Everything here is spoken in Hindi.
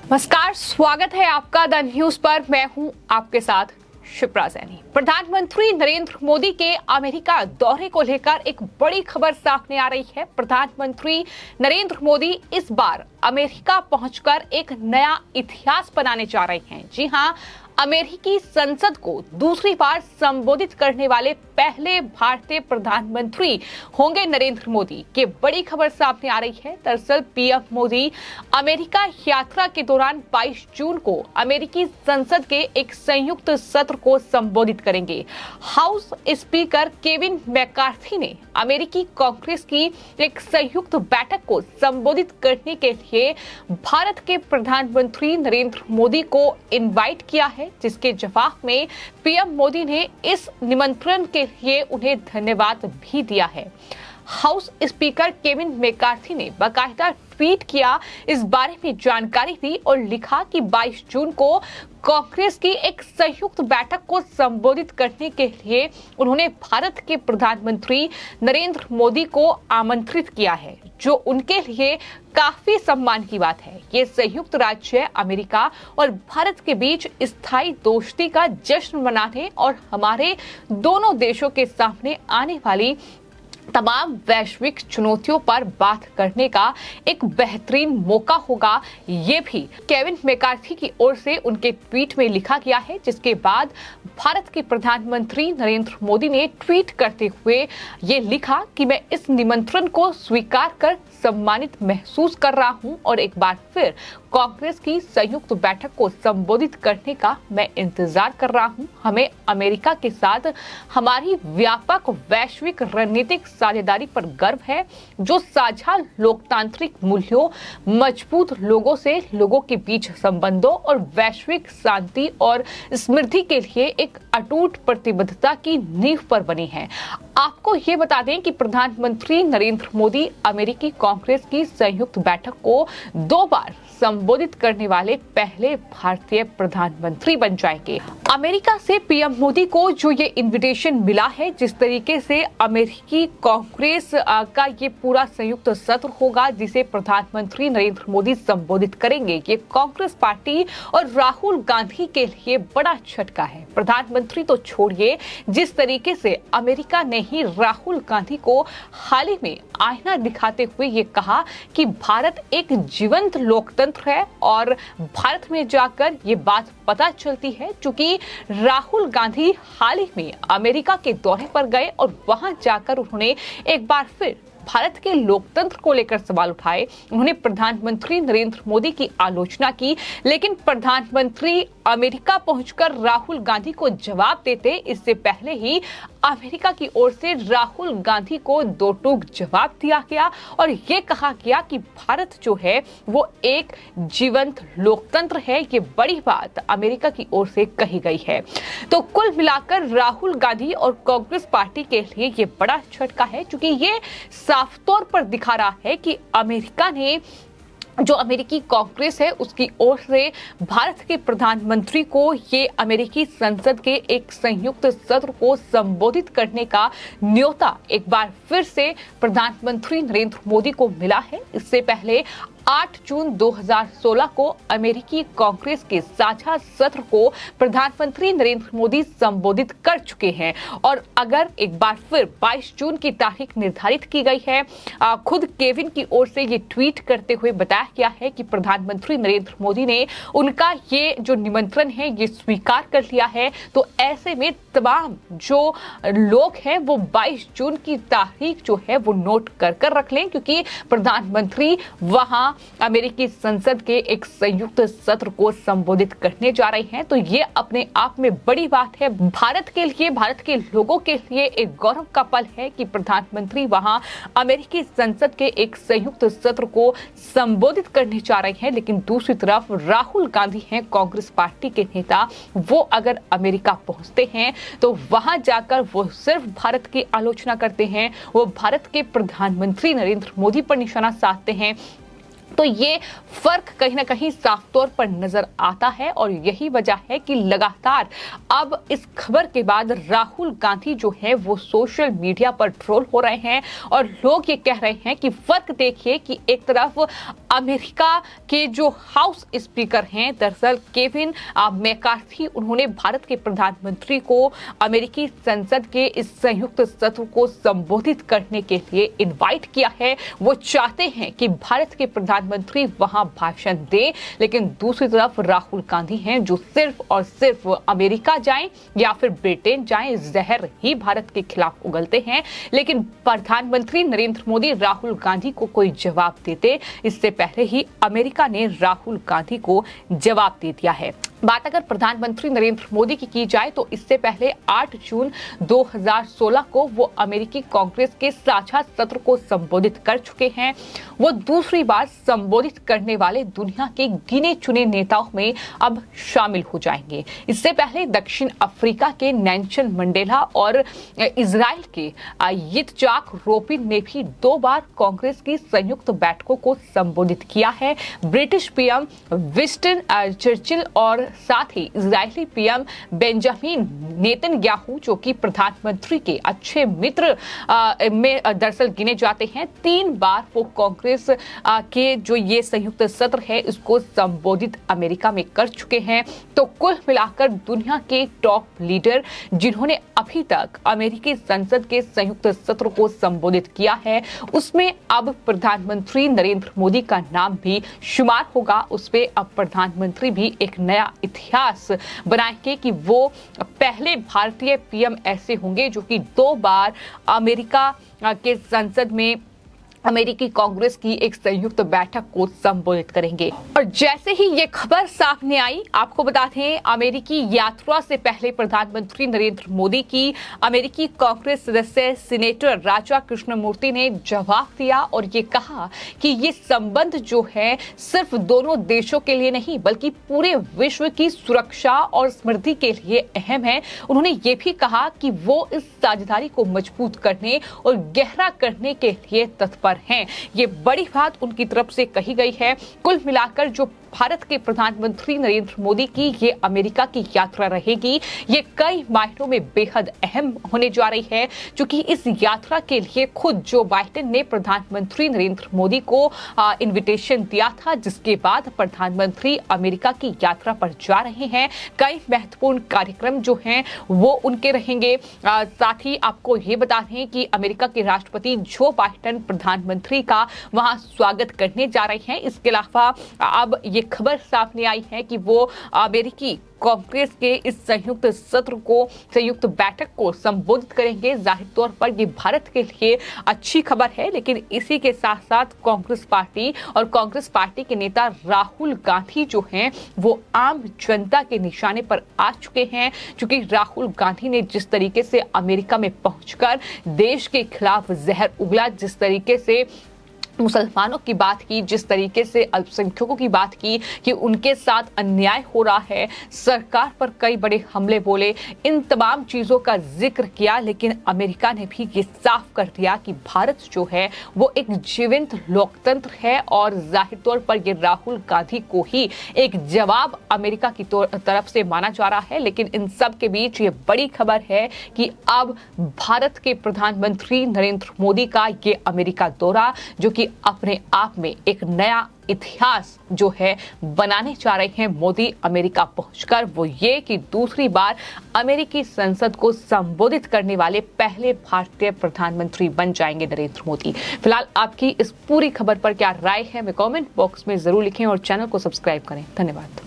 नमस्कार, स्वागत है आपका द न्यूज पर। मैं हूं आपके साथ शिप्रा सैनी। प्रधानमंत्री नरेंद्र मोदी के अमेरिका दौरे को लेकर एक बड़ी खबर सामने आ रही है। प्रधानमंत्री नरेंद्र मोदी इस बार अमेरिका पहुंचकर एक नया इतिहास बनाने जा रहे हैं। जी हां, अमेरिकी संसद को दूसरी बार संबोधित करने वाले पहले भारतीय प्रधानमंत्री होंगे नरेंद्र मोदी। की बड़ी खबर सामने आ रही है। दरअसल पीएम मोदी अमेरिका यात्रा के दौरान 22 जून को अमेरिकी संसद के एक संयुक्त सत्र को संबोधित करेंगे। हाउस स्पीकर केविन मैकार्थी ने अमेरिकी कांग्रेस की एक संयुक्त बैठक को संबोधित करने के लिए भारत के प्रधानमंत्री नरेंद्र मोदी को इनवाइट किया है, जिसके जवाब में पीएम मोदी ने इस निमंत्रण के लिए उन्हें धन्यवाद भी दिया है। हाउस स्पीकर केविन मैकार्थी ने बाकायदा ट्वीट किया, इस बारे में जानकारी दी और लिखा कि 22 जून को कांग्रेस की एक संयुक्त बैठक को संबोधित करने के लिए उन्होंने भारत के प्रधानमंत्री नरेंद्र मोदी को आमंत्रित किया है, जो उनके लिए काफी सम्मान की बात है। ये संयुक्त राज्य अमेरिका और भारत के बीच स्थायी दोस्ती का जश्न मनाने और हमारे दोनों देशों के सामने आने वाली तमाम वैश्विक चुनौतियों पर बात करने का एक बेहतरीन मौका होगा। ये भी केविन मैकार्थी की ओर से उनके ट्वीट में लिखा गया है, जिसके बाद भारत के प्रधानमंत्री नरेंद्र मोदी ने ट्वीट करते हुए ये लिखा कि मैं इस निमंत्रण को स्वीकार कर सम्मानित महसूस कर रहा हूं और एक बार फिर कांग्रेस की संयुक्त बैठक को संबोधित करने का मैं इंतजार कर रहा हूं। हमें अमेरिका के साथ हमारी व्यापक वैश्विक रणनीतिक साझेदारी पर गर्व है, जो साझा लोकतांत्रिक मूल्यों, मजबूत लोगों के बीच संबंधों और वैश्विक शांति और समृद्धि के लिए एक अटूट प्रतिबद्धता की नींव पर बनी है। आपको ये बता दें कि प्रधानमंत्री नरेंद्र मोदी अमेरिकी कांग्रेस की संयुक्त बैठक को 2 बार संबोधित करने वाले पहले भारतीय प्रधानमंत्री बन जाएंगे। अमेरिका से पीएम मोदी को जो ये इनविटेशन मिला है, जिस तरीके से अमेरिकी कांग्रेस का ये पूरा संयुक्त सत्र होगा जिसे प्रधानमंत्री नरेंद्र मोदी संबोधित करेंगे, ये कांग्रेस पार्टी और राहुल गांधी के लिए बड़ा झटका है। प्रधानमंत्री तो छोड़िए, जिस तरीके से अमेरिका ने ही राहुल गांधी को हाल ही में आईना दिखाते हुए ये कहा कि भारत एक जीवंत लोकतंत्र है, और भारत में जाकर ये बात पता चलती है, क्योंकि राहुल गांधी हाल ही में अमेरिका के दौरे पर गए और वहां जाकर उन्होंने एक बार फिर भारत के लोकतंत्र को लेकर सवाल उठाए। उन्होंने प्रधानमंत्री नरेंद्र मोदी की आलोचना की, लेकिन प्रधानमंत्री अमेरिका पहुंचकर राहुल गांधी को जवाब देते इससे पहले ही अमेरिका की ओर से राहुल गांधी को 2 टूक जवाब दिया गया और ये कहा गया कि भारत जो है वो एक जीवंत लोकतंत्र है। ये बड़ी बात अमेरिका की ओर से कही गई है। तो कुल मिलाकर राहुल गांधी और कांग्रेस पार्टी के लिए ये बड़ा झटका है, क्योंकि ये साफ तौर पर दिखा रहा है कि अमेरिका ने जो अमेरिकी कांग्रेस है उसकी ओर से भारत के प्रधानमंत्री को ये अमेरिकी संसद के एक संयुक्त सत्र को संबोधित करने का न्योता एक बार फिर से प्रधानमंत्री नरेंद्र मोदी को मिला है। इससे पहले 8 जून 2016 को अमेरिकी कांग्रेस के साझा सत्र को प्रधानमंत्री नरेंद्र मोदी संबोधित कर चुके हैं, और अगर एक बार फिर 22 जून की तारीख निर्धारित की गई है, खुद केविन की ओर से ये ट्वीट करते हुए बताया गया है कि प्रधानमंत्री नरेंद्र मोदी ने उनका ये जो निमंत्रण है ये स्वीकार कर लिया है। तो ऐसे में तमाम जो लोग हैं वो 22 जून की तारीख जो है वो नोट कर रख लें, क्योंकि प्रधानमंत्री वहां अमेरिकी संसद के एक संयुक्त सत्र को संबोधित करने जा रहे हैं। तो ये अपने आप में बड़ी बात है। भारत के लिए, भारत के लोगों के लिए एक गौरव का पल है कि प्रधानमंत्री वहां अमेरिकी संसद के एक संयुक्त सत्र को संबोधित करने जा रहे हैं। लेकिन दूसरी तरफ राहुल गांधी हैं कांग्रेस पार्टी के नेता, वो अगर अमेरिका पहुंचते हैं तो वहां जाकर वो सिर्फ भारत की आलोचना करते हैं, वो भारत के प्रधानमंत्री नरेंद्र मोदी पर निशाना साधते हैं। तो ये फर्क कहीं ना कहीं साफ तौर पर नजर आता है और यही वजह है कि लगातार अब इस खबर के बाद राहुल गांधी जो है वो सोशल मीडिया पर ट्रोल हो रहे हैं और लोग ये कह रहे हैं कि फर्क देखिए कि एक तरफ अमेरिका के जो हाउस स्पीकर हैं, दरअसल केविन मैकार्थी, उन्होंने भारत के प्रधानमंत्री को अमेरिकी संसद के इस संयुक्त सत्र को संबोधित करने के लिए इनवाइट किया है। वो चाहते हैं कि भारत के प्रधानमंत्री वहां भाषण दें, लेकिन दूसरी तरफ राहुल गांधी हैं जो सिर्फ और सिर्फ अमेरिका जाएं या फिर ब्रिटेन जाएं, जहर ही भारत के खिलाफ उगलते हैं। लेकिन प्रधानमंत्री नरेंद्र मोदी राहुल गांधी को कोई जवाब देते, इससे पहले ही अमेरिका ने राहुल गांधी को जवाब दे दिया है। बात अगर प्रधानमंत्री नरेंद्र मोदी की जाए तो इससे पहले 8 जून 2016 को वो अमेरिकी कांग्रेस के साझा सत्र को संबोधित कर चुके हैं। वो दूसरी बार संबोधित करने वाले दुनिया के गिने चुने नेताओं में अब शामिल हो जाएंगे। इससे पहले दक्षिण अफ्रीका के नेल्सन मंडेला और इजराइल के यित्जाक रोबिन ने भी 2 बार कांग्रेस की संयुक्त बैठकों को संबोधित किया है। ब्रिटिश पीएम विंस्टन चर्चिल और साथ ही इजरायली पीएम बेंजामिन नेतन्याहू, जो कि प्रधानमंत्री के अच्छे मित्र में दरअसल गिने जाते हैं, 3 बार वो कांग्रेस के जो ये संयुक्त सत्र है इसको संबोधित अमेरिका में कर चुके हैं। तो कुल मिलाकर दुनिया के टॉप लीडर जिन्होंने अभी तक अमेरिकी संसद के संयुक्त सत्र को संबोधित किया है, उसमें अब प्रधानमंत्री नरेंद्र मोदी का नाम भी शुमार होगा। उसपे अब प्रधानमंत्री भी एक नया इतिहास बनाएंगे कि वो पहले भारतीय पीएम ऐसे होंगे जो कि 2 बार अमेरिका के संसद में अमेरिकी कांग्रेस की एक संयुक्त बैठक को संबोधित करेंगे। और जैसे ही ये खबर सामने आई, आपको बता दें, अमेरिकी यात्रा से पहले प्रधानमंत्री नरेंद्र मोदी की अमेरिकी कांग्रेस सदस्य सीनेटर राजा कृष्णमूर्ति ने जवाब दिया और ये कहा कि ये संबंध जो है सिर्फ दोनों देशों के लिए नहीं बल्कि पूरे विश्व की सुरक्षा और समृद्धि के लिए अहम है। उन्होंने ये भी कहा कि वो इस साझेदारी को मजबूत करने और गहरा करने के लिए तत्पर हैं। ये बड़ी बात उनकी तरफ से कही गई है। कुल मिलाकर जो भारत के प्रधानमंत्री नरेंद्र मोदी की ये अमेरिका की यात्रा रहेगी, ये कई मायनों में बेहद अहम होने जा रही है, क्योंकि इस यात्रा के लिए खुद जो बाइडेन ने प्रधानमंत्री नरेंद्र मोदी को इनविटेशन दिया था, जिसके बाद प्रधानमंत्री अमेरिका की यात्रा पर जा रहे हैं। कई महत्वपूर्ण कार्यक्रम जो हैं वो उनके रहेंगे। साथ ही आपको ये बता दें कि अमेरिका के राष्ट्रपति जो बाइडेन प्रधानमंत्री का वहां स्वागत करने जा रहे हैं। इसके अलावा अब ये खबर सामने आई है कि वो अमेरिकी कांग्रेस के इस संयुक्त बैठक को संबोधित करेंगे। जाहिर तौर पर ये भारत के लिए अच्छी खबर है, लेकिन इसी के साथ साथ कांग्रेस पार्टी और कांग्रेस पार्टी के नेता राहुल गांधी जो हैं वो आम जनता के निशाने पर आ चुके हैं, क्योंकि राहुल गांधी ने जिस तरीके से अमेरिका में पहुंचकर देश के खिलाफ जहर उगला, जिस तरीके से मुसलमानों की बात की, जिस तरीके से अल्पसंख्यकों की बात की कि उनके साथ अन्याय हो रहा है, सरकार पर कई बड़े हमले बोले, इन तमाम चीजों का जिक्र किया। लेकिन अमेरिका ने भी ये साफ कर दिया कि भारत जो है वो एक जीवंत लोकतंत्र है और जाहिर तौर पर ये राहुल गांधी को ही एक जवाब अमेरिका की तरफ से माना जा रहा है। लेकिन इन सब के बीच ये बड़ी खबर है कि अब भारत के प्रधानमंत्री नरेंद्र मोदी का ये अमेरिका दौरा, जो कि अपने आप में एक नया इतिहास जो है बनाने जा रहे हैं मोदी अमेरिका पहुंचकर, वो ये कि दूसरी बार अमेरिकी संसद को संबोधित करने वाले पहले भारतीय प्रधानमंत्री बन जाएंगे नरेंद्र मोदी। फिलहाल आपकी इस पूरी खबर पर क्या राय है, हमें कमेंट बॉक्स में जरूर लिखें और चैनल को सब्सक्राइब करें। धन्यवाद।